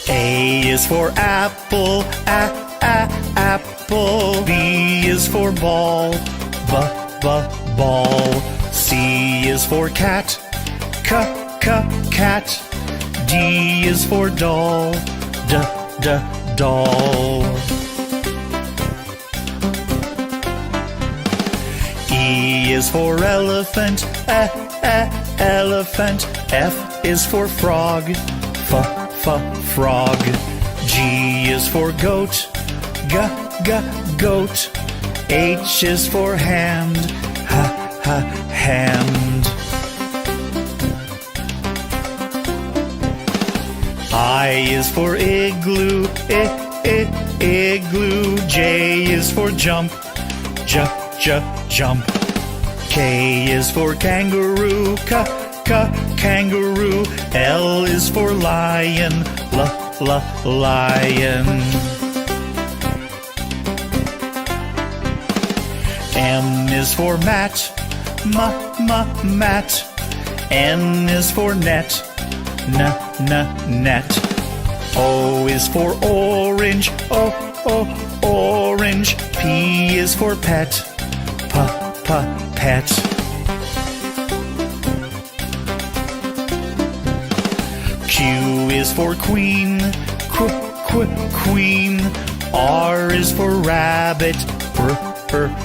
A is for apple, apple. B is for ball, ball. C is for cat, cat. D is for doll, doll. E is for elephant, elephant. F is for frog, frog. G is for goat, goat. H is for hand, hand. I is for igloo, igloo. J is for jump, jump. K is for kangaroo, kangaroo. L is for lion, lion. M is for mat, mat. N is for net, net. O is for orange, orange. P is for pet, pet. Q is for queen, queen. R is for rabbit,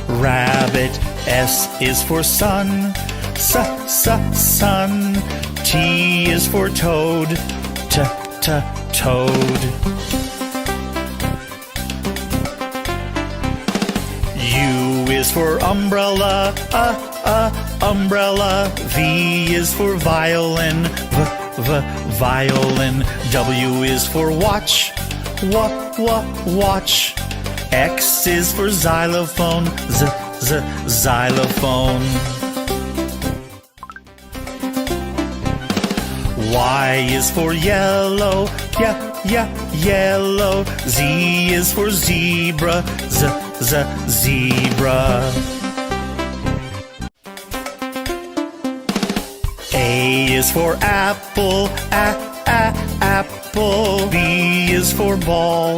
rabbit. S is for sun, sun. T is for toad, toad. U is for umbrella, umbrella. V is for violin, violin. W is for watch, watch. X is for xylophone, xylophone. Y is for yellow, yellow. Z is for zebra, zebra. A is for apple, apple. B is for ball,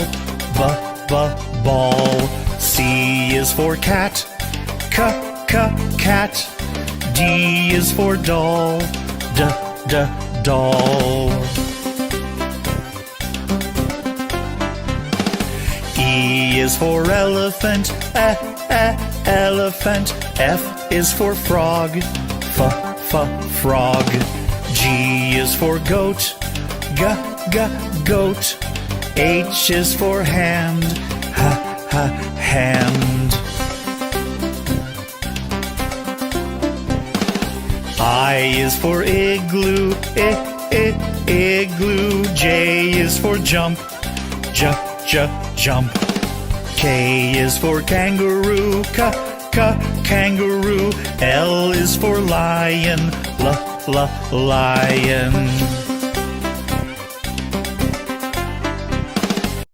ball. C is for cat, cat. D is for doll, doll. E is for elephant, elephant. F is for frog, frog. G is for goat, goat. H is for hand, hand. I is for igloo, igloo. J is for jump, jump. K is for kangaroo, kangaroo. L is for lion, lion.